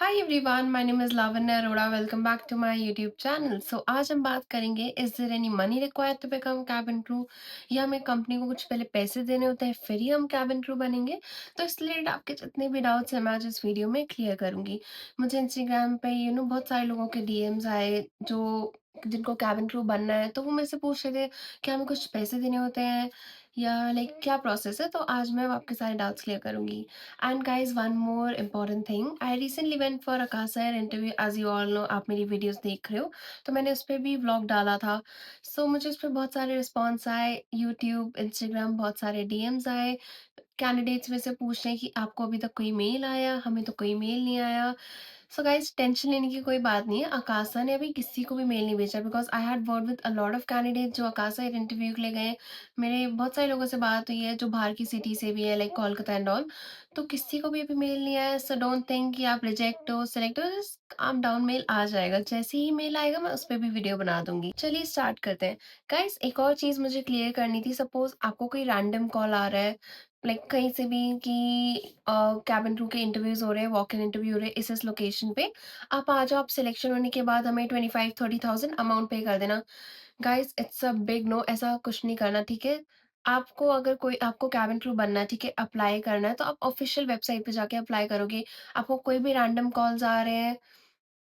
Hi everyone, my name is Lavanya Arora. Welcome back to my YouTube channel. आज हम बात करेंगे, is there any money required to become cabin crew, या हमें company को कुछ पहले पैसे देने होते हैं फिर ही हम कैबिन क्रू बनेंगे। तो इस रिलेटेड आपके जितने भी डाउट्स हैं मैं आज इस वीडियो में क्लियर करूंगी। मुझे इंस्टाग्राम पे बहुत सारे लोगों के डीएम्स आए जो जिनको कैबिन क्रू बनना है, तो वो मेरे से पूछ रहे थे कि हमें कुछ पैसे देने होते हैं या लाइक क्या प्रोसेस है। तो आज मैं आपके सारे डाउट्स क्लियर करूंगी। And guys, one more important thing, I recently went for a cashier interview. As you all know, आप मेरी वीडियोस देख रहे हो, तो मैंने उस पर भी व्लॉग डाला था। मुझे उस पर बहुत सारे रिस्पॉन्स आए, यूट्यूब, इंस्टाग्राम, बहुत सारे डीएम्स आए। कैंडिडेट्स में से पूछ रहे हैं कि आपको अभी तक कोई मेल आया, हमें तो कोई मेल नहीं आया। गाइस, टेंशन लेने की कोई बात नहीं है। अकासा ने अभी किसी को भी मेल नहीं भेजा, because I had word with a lot of candidate जो अकासा इंटरव्यू के लिए गए। मेरे बहुत सारे लोगों से बात हुई है जो बाहर की सिटी से भी है, लाइक कोलकाता एंड ऑल। तो किसी को भी अभी मेल नहीं आया। सो डोंट थिंक कि आप रिजेक्ट हो, सेलेक्ट हो। जस्ट काम डाउन, मेल आ जाएगा। जैसे ही मेल आएगा मैं उस पर भी वीडियो बना दूंगी। चलिए स्टार्ट करते हैं। गाइस, एक और चीज मुझे क्लियर करनी थी। सपोज आपको कोई रैंडम कॉल आ रहा है, लाइक कहीं से भी, कि कैबिन क्रू के इंटरव्यूज हो रहे हैं, वॉक इन इंटरव्यू हो रहे हैं इस लोकेशन पे। आप आ जाओ, आप सिलेक्शन होने के बाद हमें 25-30,000 अमाउंट पे कर देना। Guys, it's a big no. ऐसा कुछ नहीं करना, ठीक है। आपको अगर कोई आपको कैबिन क्रू बनना है, ठीक है, अप्लाई करना है, तो आप ऑफिशियल वेबसाइट पे जाके अप्लाई करोगे। आपको कोई भी रैंडम कॉल्स आ रहे हैं,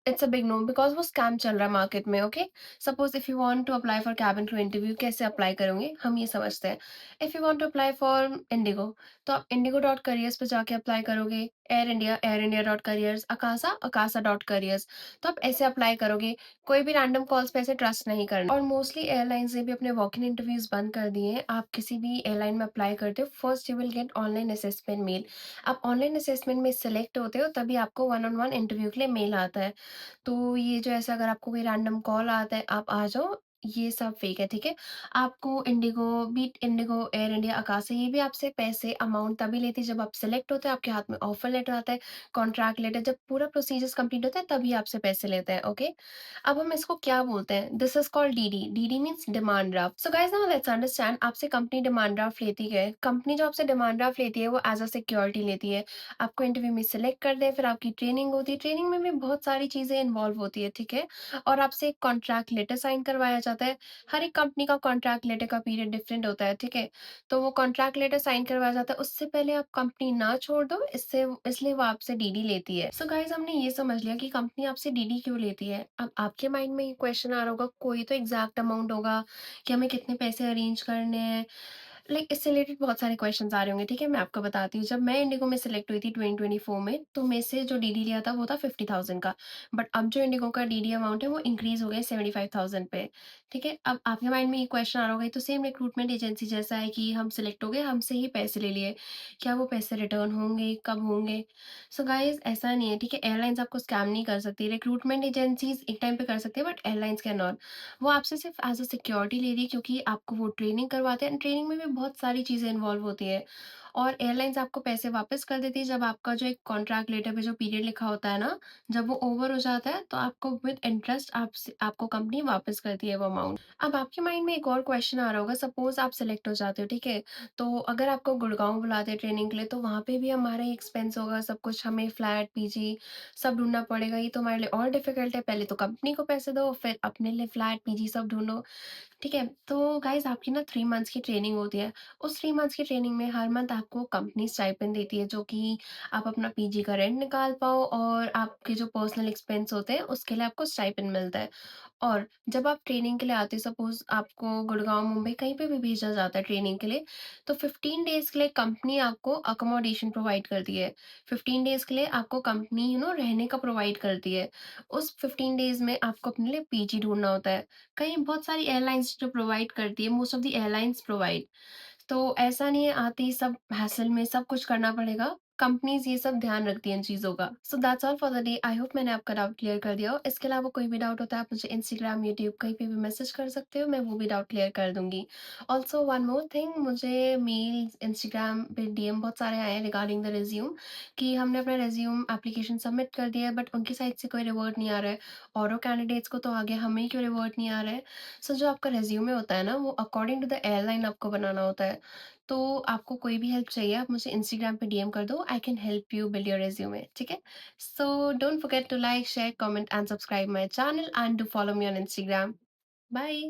it's a big no, because वो स्कैम चल रहा है मार्केट में, okay? Suppose if you want to apply for cabin crew interview, कैसे अप्लाई करोगे? हम ये समझते हैं। If you want to apply for IndiGo, तो आप इंडिगो डॉट करियर्स पे जाके अप्लाई करोगे। Air India dot careers, Akasa, Akasa dot careers. तो आप ऐसे अप्लाई करोगे। कोई भी रैंडम कॉल्स पे ऐसे ट्रस्ट नहीं करना। और मोस्टली एयरलाइन्स ने भी अपने वॉक इन इंटरव्यूज़ बंद कर दिए हैं। आप किसी भी एयरलाइन में अप्लाई करते हो, first you will get online assessment mail. आप ऑनलाइन असेसमेंट में सेलेक्ट होते हो, तभी आपको वन ऑन वन इंटरव्यू के लिए मेल आता है। तो ये जो ऐसा अगर आपको कोई रैंडम कॉल आता है, आप आ जाओ, ये सब फेक है, ठीक है? आपको इंडिगो, बीट इंडिगो, एयर इंडिया, अकासा, ये भी आपसे पैसे अमाउंट तभी लेती है जब आप सेलेक्ट होते हैं, आपके हाथ में ऑफर लेटर आता है, कॉन्ट्रैक्ट लेटर, जब पूरा प्रोसीजर्स कंप्लीट होता है तभी आपसे पैसे लेते हैं, ओके? अब हम इसको क्या बोलते हैं? This is called DD. DD means demand draft. So guys, now let's understand, आपसे कंपनी डिमांड ड्राफ्ट लेती है। कंपनी जो आपसे डिमांड ड्राफ्ट लेती है वो एज अ सिक्योरिटी लेती है। आपको इंटरव्यू में सिलेक्ट कर दे, फिर आपकी ट्रेनिंग होती है। ट्रेनिंग में भी बहुत सारी चीज़ें इन्वॉल्व होती है, ठीक है? और आपसे एक कॉन्ट्रैक्ट लेटर साइन करवाया जाता है। हर एक कंपनी का कॉन्ट्रैक्ट लेटर का पीरियड डिफरेंट होता है, ठीक है? तो वो कॉन्ट्रैक्ट लेटर साइन करवाया जाता है, उससे पहले आप कंपनी ना छोड़ दो, इससे इसलिए वो आपसे डीडी लेती है। गाइस, हमने ये समझ लिया कि कंपनी आपसे डीडी क्यों लेती है। अब आपके माइंड में ये क्वेश्चन आ रहा होगा, कोई तो एग्जैक्ट अमाउंट होगा कि हमें कितने पैसे अरेंज करने हैं। इससे रिलेटेड बहुत सारे क्वेश्चंस आ रहे होंगे, ठीक है? मैं आपको बताती हूँ। जब मैं इंडिगो में सिलेक्ट हुई थी 2024 में, तो मेरे से जो डीडी लिया था वो था 50,000 का। बट अब जो इंडिगो का डीडी अमाउंट है वो इंक्रीज हो गया 75,000 पे, ठीक है? अब आपके माइंड में ये क्वेश्चन आ रहा होगा, ये तो सेम रिक्रूटमेंट एजेंसी जैसा है कि हम सिलेक्ट हो गए, हमसे ही पैसे ले लिए। क्या वो पैसे रिटर्न होंगे, कब होंगे? गाइस, ऐसा नहीं है, ठीक है? एयरलाइंस आपको स्कैम नहीं कर सकती। रिक्रूटमेंट एजेंसीज एक टाइम पे कर सकती है, बट एयरलाइंस कैन नॉट। वो आपसे सिर्फ एज अ सिक्योरिटी ले रही है, क्योंकि आपको वो ट्रेनिंग करवाते हैं। ट्रेनिंग में भी बहुत सारी चीज़ें इन्वॉल्व होती है। और एयरलाइंस आपको पैसे वापस कर देती है जब आपका जो एक कॉन्ट्रैक्ट लेटर पे जो पीरियड लिखा होता है ना, जब वो ओवर हो जाता है, तो आपको विद इंटरेस्ट आपको कंपनी वापस करती है वो अमाउंट। अब आपके माइंड में एक और क्वेश्चन आ रहा होगा, सपोज आप सेलेक्ट हो जाते हो, ठीक है? तो अगर आपको गुड़गांव बुलाते हैं ट्रेनिंग के लिए, तो वहाँ पे भी हमारा ही एक्सपेंस होगा, सब कुछ हमें, फ्लैट, पीजी सब ढूंढना पड़ेगा। ये तो हमारे लिए और डिफिकल्ट है। पहले तो कंपनी को पैसे दो, फिर अपने लिए फ्लैट, पीजी सब ढूंढो, ठीक है? तो गाइज़, आपकी ना 3 मंथ्स की ट्रेनिंग होती है। उस 3 मंथ्स की ट्रेनिंग में हर मंथ आपको कंपनी स्टाइपेंड देती है, जो कि आप अपना पीजी का रेंट निकाल पाओ, और आपके जो पर्सनल एक्सपेंस होते हैं उसके लिए आपको स्टाइपेंड मिलता है। और जब आप ट्रेनिंग के लिए आते हो, सपोज़ आपको गुड़गाँव, मुंबई कहीं पे भी भेजा जाता है ट्रेनिंग के लिए, तो 15 डेज़ के लिए कंपनी आपको अकोमोडेशन प्रोवाइड करती है। 15 डेज़ के लिए आपको कंपनी रहने का प्रोवाइड करती है। उस 15 डेज़ में आपको अपने लिए पीजी ढूँढना होता है। कहीं बहुत सारी एयरलाइंस जो प्रोवाइड करती है, most of the airlines provide. तो ऐसा नहीं है आते ही सब हैसल में सब कुछ करना पड़ेगा। कंपनीज़ ये सब ध्यान रखती हैं इन चीज़ों का। That's all for the day. I hope मैंने आपका डाउट क्लियर कर दिया हो। इसके अलावा कोई भी डाउट होता है, आप मुझे इंस्टाग्राम, यूट्यूब कहीं पे भी मैसेज कर सकते हो, मैं वो भी डाउट क्लियर कर दूँगी। ऑल्सो वन मोर थिंग, मुझे मेल्स, इंस्टाग्राम पे डीएम बहुत सारे आए हैं रिगार्डिंग द रिज़्यूम, कि हमने अपना रिज़्यूम एप्लीकेशन सबमिट कर दिया है, बट उनकी साइड से कोई रिवर्ट नहीं आ रहा है। औरों कैंडिडेट्स को तो आ गया, हमें ही क्यों रिवर्ट नहीं आ रहा है? जो आपका रिज़्यूमे होता है ना, वो अकॉर्डिंग टू द एयरलाइन आपको बनाना होता है। तो आपको कोई भी हेल्प चाहिए आप मुझे इंस्टाग्राम पे डीएम कर दो, I can help you build your resume, ठीक है? So don't forget to like, share, comment and subscribe my channel and do follow me on Instagram. Bye.